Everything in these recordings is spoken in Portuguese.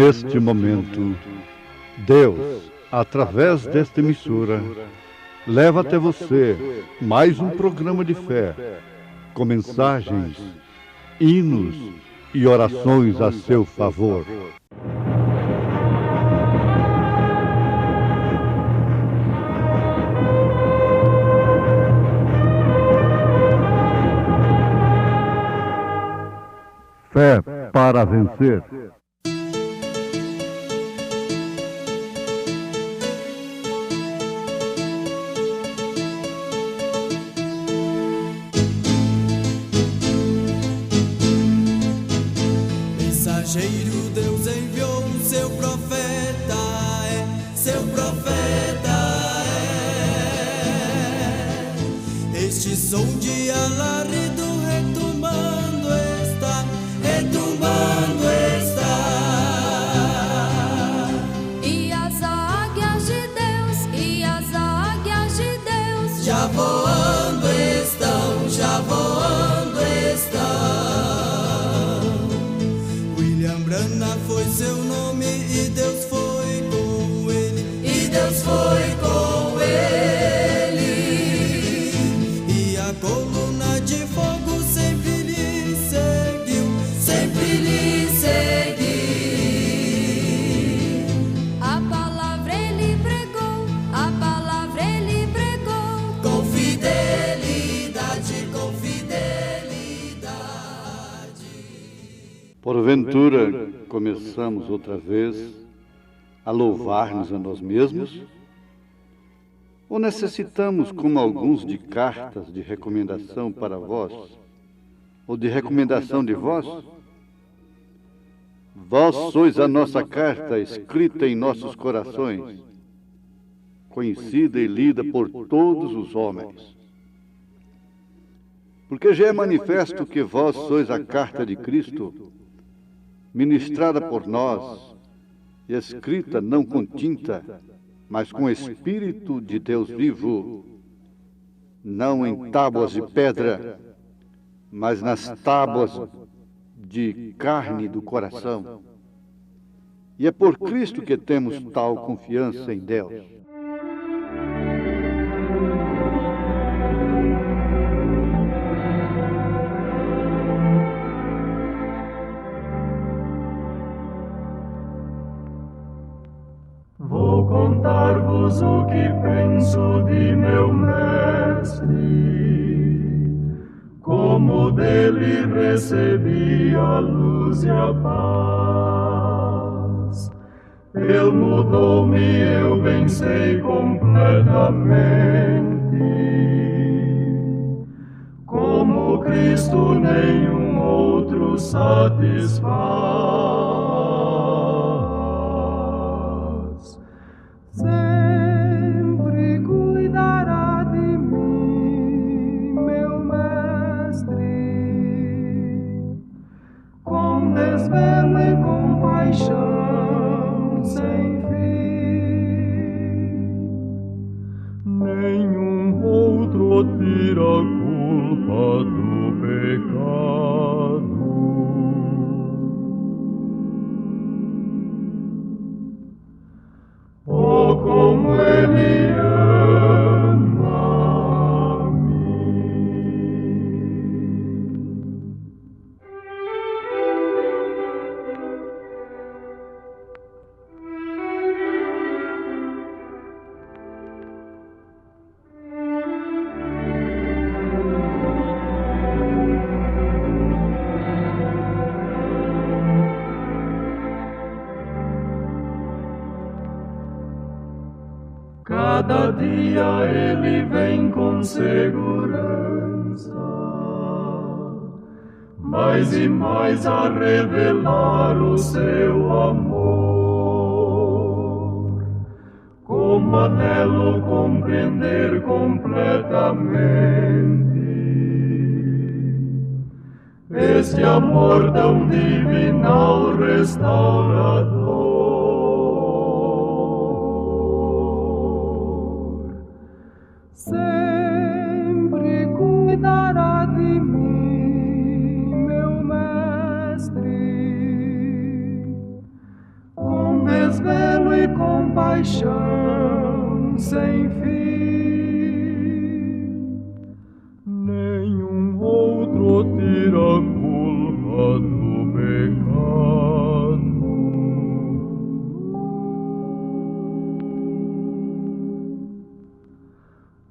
neste momento, Deus, através desta emissora, leva até você mais um programa de fé, com mensagens, hinos e orações a seu favor. Fé para vencer. Mensageiro, Deus enviou o seu profeta, seu profeta Este som de alarido retumbando está, E as águias de Deus, já voando estão. William Branham foi seu nome e Deus foi com ele, E a coluna de fogo sempre lhe seguiu. a palavra ele pregou, Com fidelidade. Porventura, começamos outra vez a louvar-nos a nós mesmos? Ou necessitamos, como alguns, de cartas de recomendação para vós? Ou de recomendação de vós? Vós sois a nossa carta escrita em nossos corações, conhecida e lida por todos os homens. Porque já é manifesto que vós sois a carta de Cristo, ministrada por nós, e escrita não com tinta, mas com o Espírito de Deus vivo, não em tábuas de pedra, mas nas tábuas de carne do coração. E é por Cristo que temos tal confiança em Deus. Vou contar-vos o que penso de meu mestre, como dele recebi a luz e a paz. Ele mudou-me, eu bem sei completamente. Como Cristo nenhum outro satisfaz. Sempre cuidará de mim, meu mestre, com desvelo e compaixão sem fim. Nenhum outro tira a culpa do pecado. Oh, como ele ama-me. Cada dia ele vem com segurança, mais e mais a revelar o seu amor. Como anelo compreender completamente este amor tão divinal restaurador. Sempre cuidará de mim, meu mestre, sem fim. Nenhum outro tira a culpa do pecado.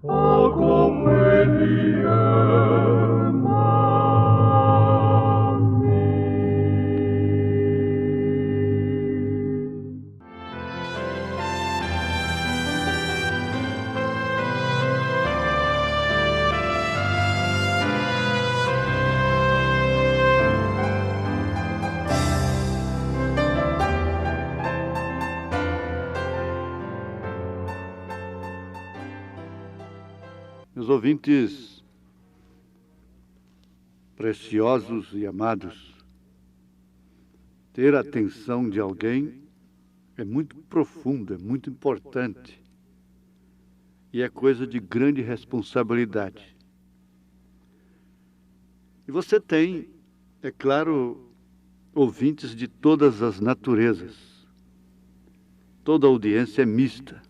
Oh, como ele ama-me. Meus ouvintes preciosos e amados, ter a atenção de alguém é muito profundo, é muito importante e é coisa de grande responsabilidade. E você tem, é claro, ouvintes de todas as naturezas. Toda audiência é mista.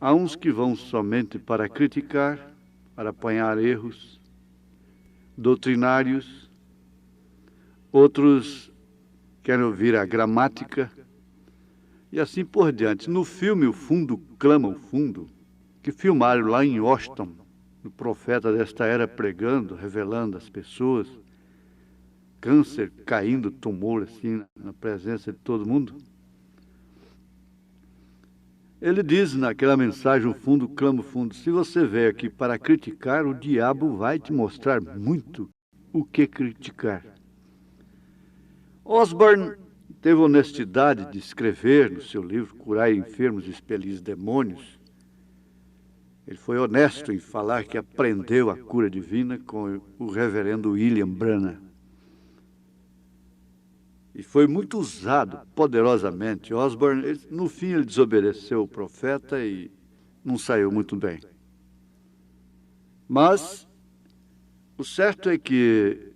Há uns que vão somente para criticar, para apanhar erros doutrinários, outros querem ouvir a gramática e assim por diante. No filme O Fundo Clama o Fundo, que filmaram lá em Washington, o profeta desta era pregando, revelando às pessoas, câncer caindo, tumor assim, na presença de todo mundo. Ele diz naquela mensagem, o fundo clama o fundo, se você veio aqui para criticar, o diabo vai te mostrar muito o que criticar. Osborne teve a honestidade de escrever no seu livro Curar Enfermos e Expelir Demônios. Ele foi honesto em falar que aprendeu a cura divina com o reverendo William Branham. E foi muito usado poderosamente. Osborne, no fim, ele desobedeceu o profeta e não saiu muito bem. Mas o certo é que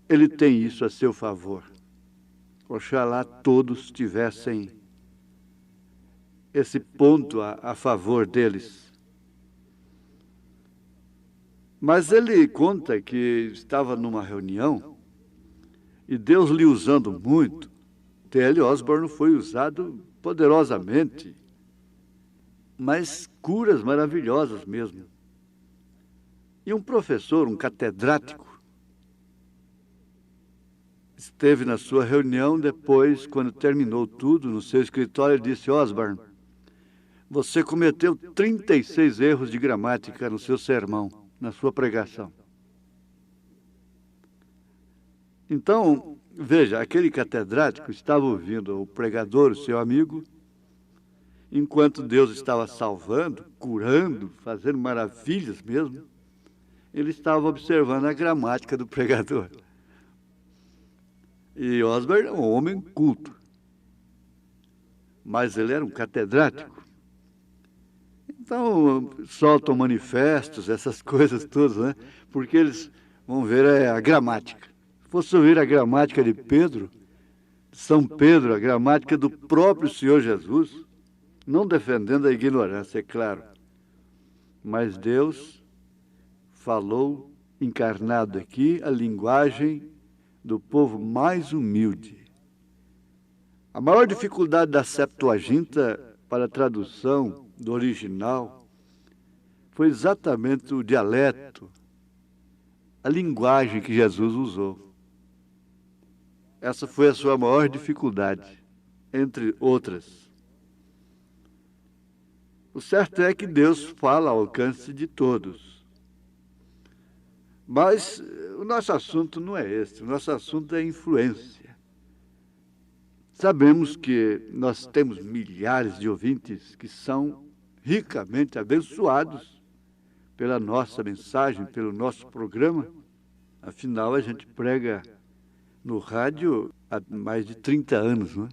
ele tem isso a seu favor. Oxalá todos tivessem esse ponto a favor deles. Mas ele conta que estava numa reunião e Deus lhe usando muito. T.L. Osborne foi usado poderosamente, mas curas maravilhosas mesmo. E um professor, um catedrático, esteve na sua reunião depois, quando terminou tudo, no seu escritório, ele disse: Osborne, você cometeu 36 erros de gramática no seu sermão, na sua pregação. Então, veja, aquele catedrático estava ouvindo o pregador, o seu amigo, enquanto Deus estava salvando, curando, fazendo maravilhas mesmo, ele estava observando a gramática do pregador. E Osborne é um homem culto, mas ele era um catedrático. Então, soltam manifestos, essas coisas todas, né? Porque eles vão ver a gramática. Se fosse ouvir a gramática de Pedro, São Pedro, a gramática do próprio Senhor Jesus, não defendendo a ignorância, é claro. Mas Deus falou, encarnado aqui, a linguagem do povo mais humilde. A maior dificuldade da Septuaginta para a tradução do original foi exatamente o dialeto, a linguagem que Jesus usou. Essa foi a sua maior dificuldade, entre outras. O certo é que Deus fala ao alcance de todos. Mas o nosso assunto não é esse, o nosso assunto é influência. Sabemos que nós temos milhares de ouvintes que são ricamente abençoados pela nossa mensagem, pelo nosso programa. Afinal, a gente prega no rádio há mais de 30 anos, não é?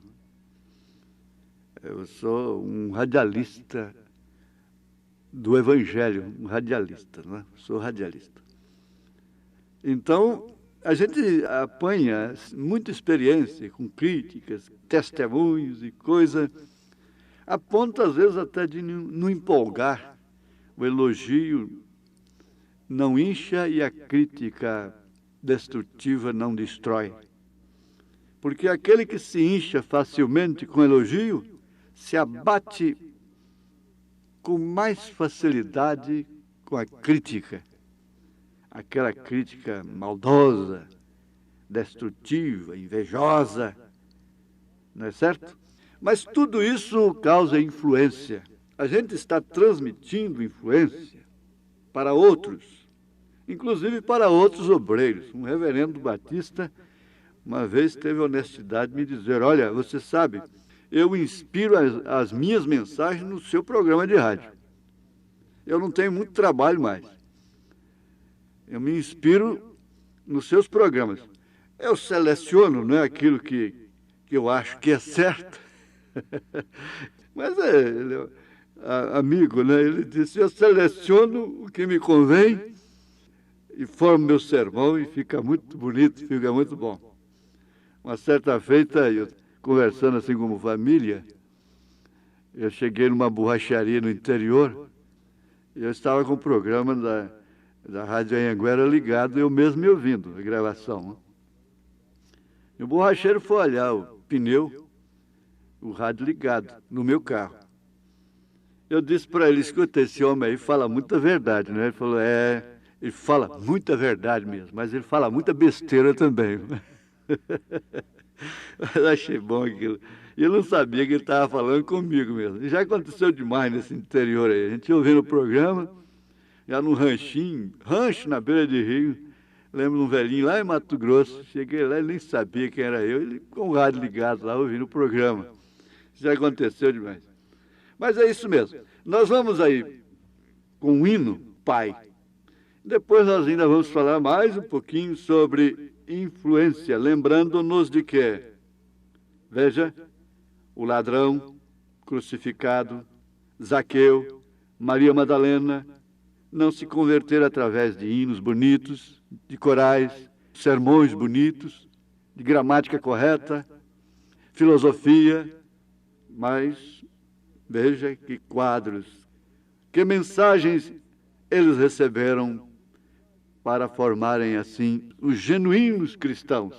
Eu sou um radialista do Evangelho, um radialista, não é? Sou radialista. Então, a gente apanha muita experiência com críticas, testemunhos e coisa, a ponto, às vezes, até de não empolgar. O elogio não incha e a crítica destrutiva não destrói. Porque aquele que se incha facilmente com elogio se abate com mais facilidade com a crítica. Aquela crítica maldosa, destrutiva, invejosa, não é certo? Mas tudo isso causa influência. A gente está transmitindo influência para outros, inclusive para outros obreiros. Um reverendo batista, uma vez, teve a honestidade de me dizer: olha, você sabe, eu inspiro as minhas mensagens no seu programa de rádio. Eu não tenho muito trabalho mais. Eu me inspiro nos seus programas. Eu seleciono, não é aquilo que eu acho que é certo. Mas amigo, né? Ele disse: eu seleciono o que me convém e formo meu sermão e fica muito bonito, fica muito bom. Uma certa feita, eu conversando assim como família, eu cheguei numa borracharia no interior e eu estava com o programa da Rádio Anhanguera ligado, eu mesmo me ouvindo a gravação. Né? E o borracheiro foi olhar o pneu, o rádio ligado, no meu carro. Eu disse para ele: escuta, esse homem aí fala muita verdade, né? Ele falou: ele fala muita verdade mesmo, mas ele fala muita besteira também. Eu achei bom aquilo. E eu não sabia que ele estava falando comigo mesmo. E já aconteceu demais nesse interior aí. A gente ouvindo o programa, já num rancho na beira de rio. Lembro de um velhinho lá em Mato Grosso. Cheguei lá, ele nem sabia quem era eu. Ele com o rádio ligado lá, ouvindo o programa. Já aconteceu demais. Mas é isso mesmo. Nós vamos aí com o hino Pai. Depois nós ainda vamos falar mais um pouquinho sobre influência, lembrando-nos de que, veja, o ladrão crucificado, Zaqueu, Maria Madalena, não se converteram através de hinos bonitos, de corais, sermões bonitos, de gramática correta, filosofia, mas veja que quadros, que mensagens eles receberam para formarem assim os genuínos cristãos,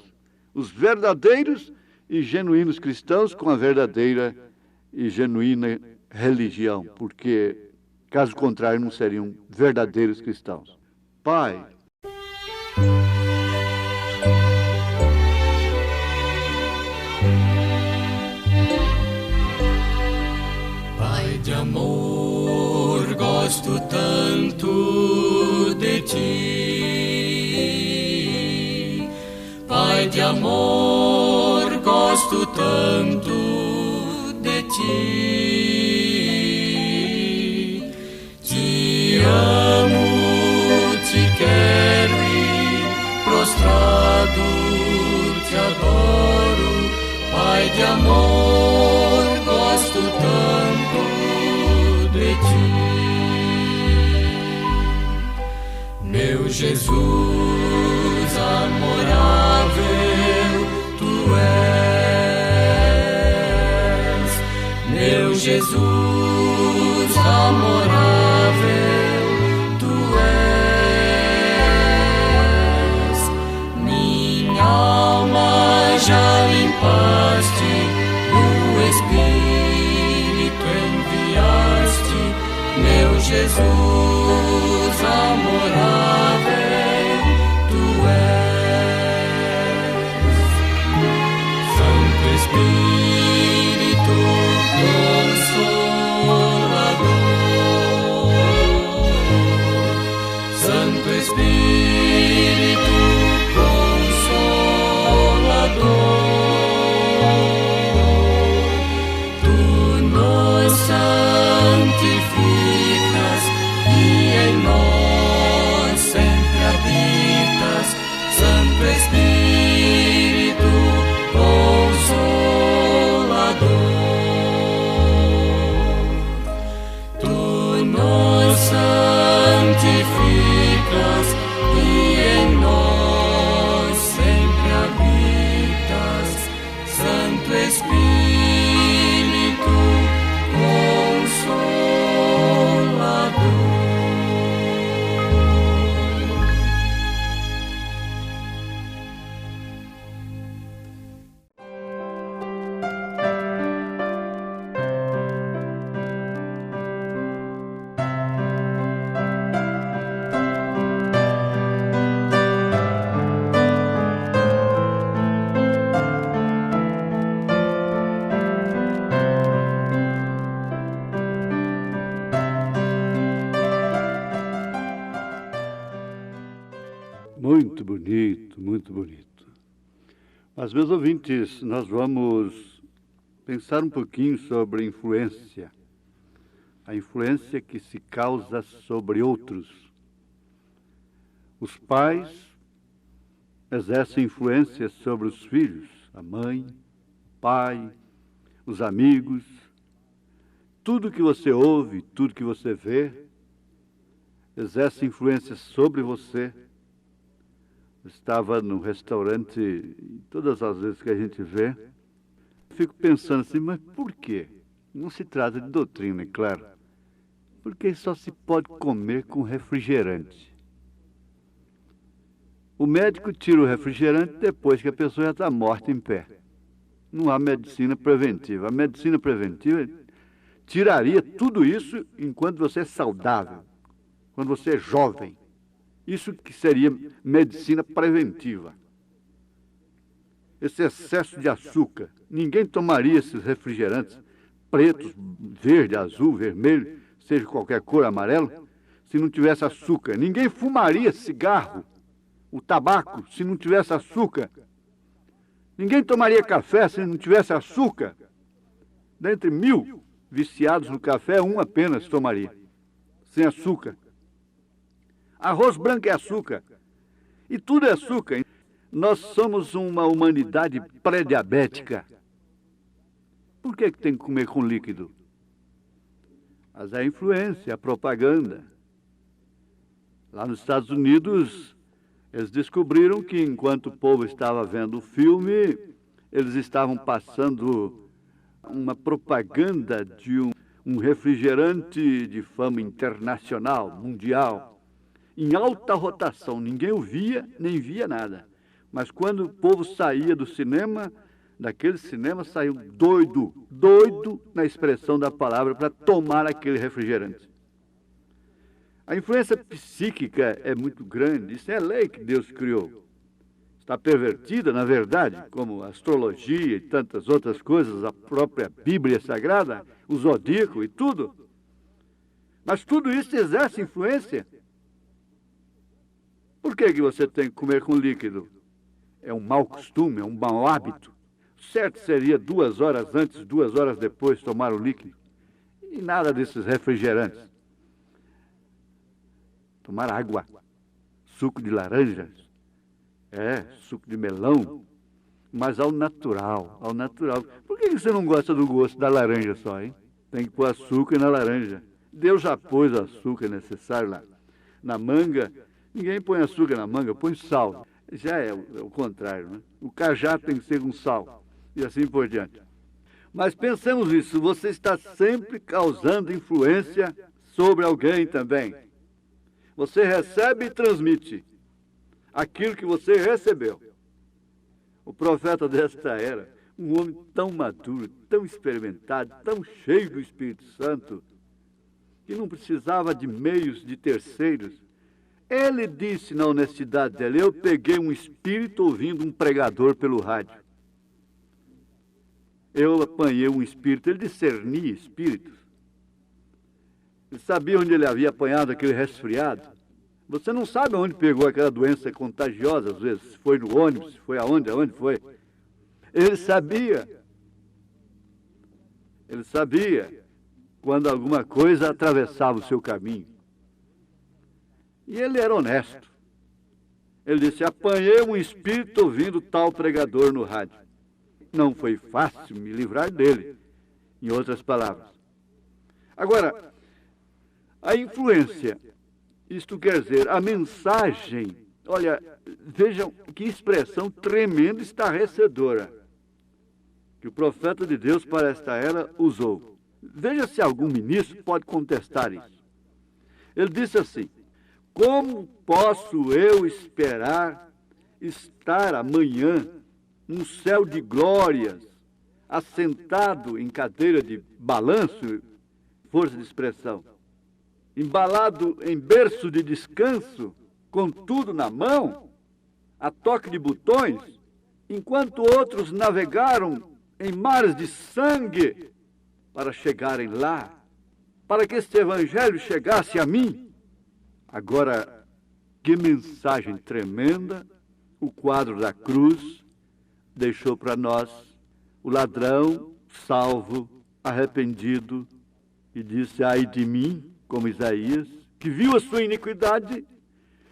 os verdadeiros e genuínos cristãos com a verdadeira e genuína religião, porque caso contrário não seriam verdadeiros cristãos. Pai, Pai de amor, gosto tanto de ti. Pai de amor, gosto tanto de ti. Te amo, te quero e prostrado te adoro. Pai de amor, gosto tanto de ti. Meu Jesus amorável, tu és. Meu Jesus amorável, tu és. Minha alma já limpaste, o Espírito enviaste. Meu Jesus amorável, tu és. Santo Espírito Consolador, Santo Espírito Consolador, tu nos santificas e em nós Muito bonito, muito bonito. Mas, meus ouvintes, nós vamos pensar um pouquinho sobre influência. A influência que se causa sobre outros. Os pais exercem influência sobre os filhos, a mãe, o pai, os amigos. Tudo que você ouve, tudo que você vê, exerce influência sobre você. Eu estava no restaurante, e todas as vezes que a gente vê, fico pensando assim, mas por quê? Não se trata de doutrina, é claro. Porque só se pode comer com refrigerante. O médico tira o refrigerante depois que a pessoa já está morta em pé. Não há medicina preventiva. A medicina preventiva tiraria tudo isso enquanto você é saudável, quando você é jovem. Isso que seria medicina preventiva. Esse excesso de açúcar. Ninguém tomaria esses refrigerantes pretos, verde, azul, vermelho, seja qualquer cor, amarelo, se não tivesse açúcar. Ninguém fumaria cigarro, o tabaco, se não tivesse açúcar. Ninguém tomaria café se não tivesse açúcar. Dentre 1000 viciados no café, um apenas tomaria, sem açúcar. Arroz branco é açúcar. E tudo é açúcar. Nós somos uma humanidade pré-diabética. Por que tem que comer com líquido? Mas é a influência, a propaganda. Lá nos Estados Unidos, eles descobriram que enquanto o povo estava vendo o filme, eles estavam passando uma propaganda de um refrigerante de fama internacional, mundial, em alta rotação. Ninguém o via, nem via nada. Mas quando o povo saía do cinema, daquele cinema saiu doido na expressão da palavra, para tomar aquele refrigerante. A influência psíquica é muito grande, isso é a lei que Deus criou. Está pervertida, na verdade, como a astrologia e tantas outras coisas, a própria Bíblia Sagrada, o zodíaco e tudo. Mas tudo isso exerce influência. Por que você tem que comer com líquido? É um mau costume, é um mau hábito. Certo seria 2 horas antes, 2 horas depois tomar o líquido. E nada desses refrigerantes. Tomar água, suco de laranjas, suco de melão, mas ao natural, ao natural. Por que você não gosta do gosto da laranja só, hein? Tem que pôr açúcar na laranja. Deus já pôs o açúcar necessário lá. Na manga, ninguém põe açúcar na manga, põe sal. Já é o contrário, né? O cajá tem que ser com sal, e assim por diante. Mas pensemos isso, você está sempre causando influência sobre alguém também. Você recebe e transmite aquilo que você recebeu. O profeta desta era, um homem tão maduro, tão experimentado, tão cheio do Espírito Santo, que não precisava de meios de terceiros. Ele disse na honestidade dele, eu peguei um espírito ouvindo um pregador pelo rádio. Eu apanhei um espírito, ele discernia espíritos. Ele sabia onde ele havia apanhado aquele resfriado. Você não sabe onde pegou aquela doença contagiosa, às vezes. Se foi no ônibus, se foi aonde foi. Ele sabia quando alguma coisa atravessava o seu caminho. E ele era honesto. Ele disse, apanhei um espírito ouvindo tal pregador no rádio. Não foi fácil me livrar dele, em outras palavras. Agora, a influência, isto quer dizer, a mensagem, olha, vejam que expressão tremenda, estarrecedora, que o profeta de Deus para esta era usou. Veja se algum ministro pode contestar isso. Ele disse assim, como posso eu esperar estar amanhã num céu de glórias, assentado em cadeira de balanço, força de expressão, embalado em berço de descanso, com tudo na mão, a toque de botões, enquanto outros navegaram em mares de sangue para chegarem lá, para que este evangelho chegasse a mim. Agora, Que mensagem tremenda o quadro da cruz deixou para nós. O ladrão salvo, arrependido, e disse: ai de mim, como Isaías, que viu a sua iniquidade,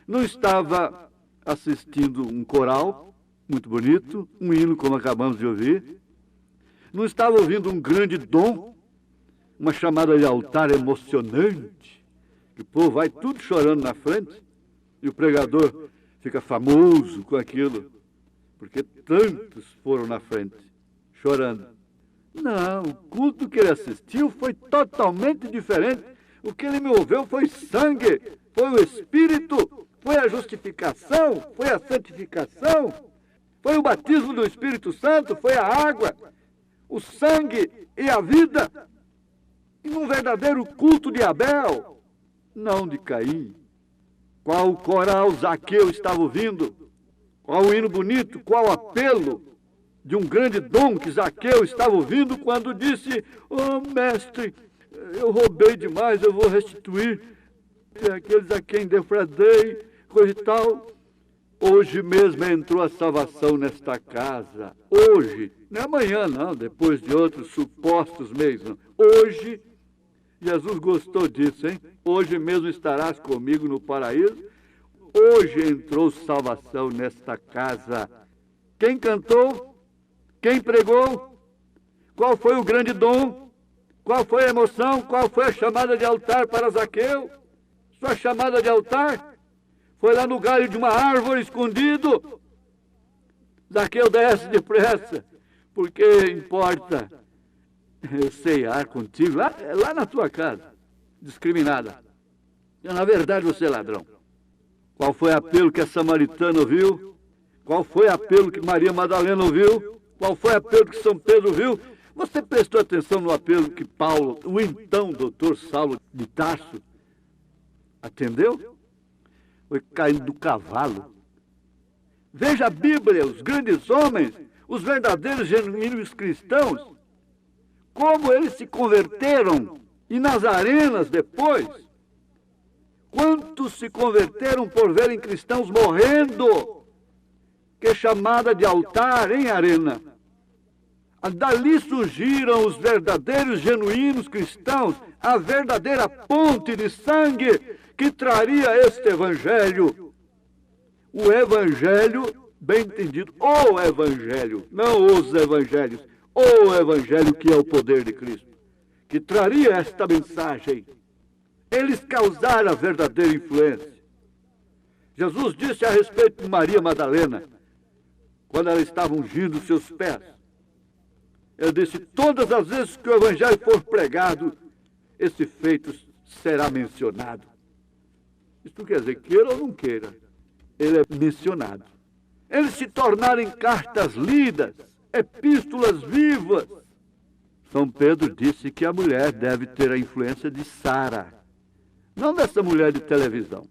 não estava assistindo um coral muito bonito, um hino como acabamos de ouvir, não estava ouvindo um grande dom, uma chamada de altar emocionante, que o povo vai tudo chorando na frente, e o pregador fica famoso com aquilo, porque tantos foram na frente, chorando. Não, o culto que ele assistiu foi totalmente diferente. O que ele me ouviu foi sangue, foi o Espírito, foi a justificação, foi a santificação, foi o batismo do Espírito Santo, foi a água, o sangue e a vida. E um verdadeiro culto de Abel, não de Caim. Qual coral Zaqueu estava ouvindo? Qual o hino bonito, qual apelo de um grande dom que Zaqueu estava ouvindo quando disse: oh, mestre, eu roubei demais, eu vou restituir aqueles a quem defraudei, coisa e tal. Hoje mesmo entrou a salvação nesta casa. Hoje, não é amanhã não, depois de outros supostos meios, não. Hoje, Jesus gostou disso, hein? Hoje mesmo estarás comigo no paraíso. Hoje entrou salvação nesta casa. Quem cantou? Quem pregou? Qual foi o grande dom? Qual foi a emoção? Qual foi a chamada de altar para Zaqueu? Sua chamada de altar foi lá no galho de uma árvore escondido. Zaqueu, desce depressa, porque importa ceiar contigo, lá na tua casa, discriminada. E, na verdade, você é ladrão. Qual foi o apelo que a samaritana ouviu? Qual foi o apelo que Maria Madalena ouviu? Qual foi o apelo que São Pedro ouviu? Você prestou atenção no apelo que Paulo, o então doutor Saulo de Tarso, atendeu? Foi caindo do cavalo. Veja a Bíblia, os grandes homens, os verdadeiros genuínos cristãos, como eles se converteram, e nas arenas depois. Quantos se converteram por verem cristãos morrendo? Que chamada de altar, hein, arena? Dali surgiram os verdadeiros, genuínos cristãos, a verdadeira ponte de sangue que traria este evangelho. O evangelho, bem entendido, o evangelho, não os evangelhos, o evangelho que é o poder de Cristo, que traria esta mensagem. Eles causaram a verdadeira influência. Jesus disse a respeito de Maria Madalena, quando ela estava ungindo seus pés, ele disse: todas as vezes que o evangelho for pregado, esse feito será mencionado. Isso quer dizer, queira ou não queira, ele é mencionado. Eles se tornaram em cartas lidas, epístolas vivas. São Pedro disse que a mulher deve ter a influência de Sara, não dessa mulher de televisão.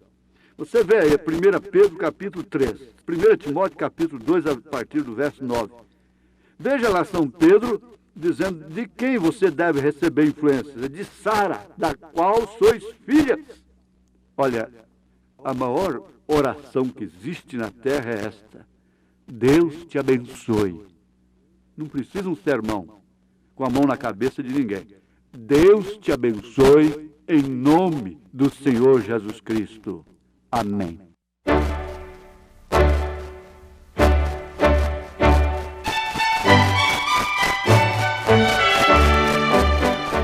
Você vê aí, 1 Pedro capítulo 3, 1 Timóteo capítulo 2, a partir do verso 9. Veja lá São Pedro dizendo de quem você deve receber influência. De Sara, da qual sois filhas. Olha, a maior oração que existe na terra é esta: Deus te abençoe. Não precisa um sermão com a mão na cabeça de ninguém. Deus te abençoe em nome do Senhor Jesus Cristo. Amém.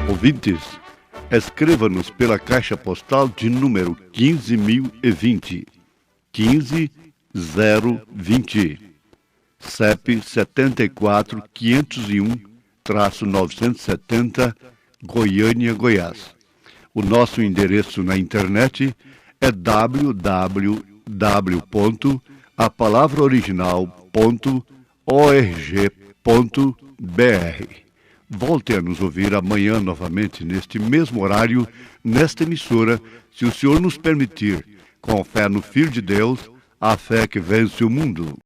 Ouvintes, escreva-nos pela caixa postal de número 15.020, 15020, CEP 74.501-970, Goiânia, Goiás. O nosso endereço na internet é www.apalavraoriginal.org.br. Volte a nos ouvir amanhã novamente, neste mesmo horário, nesta emissora, se o Senhor nos permitir, com fé no Filho de Deus, a fé que vence o mundo.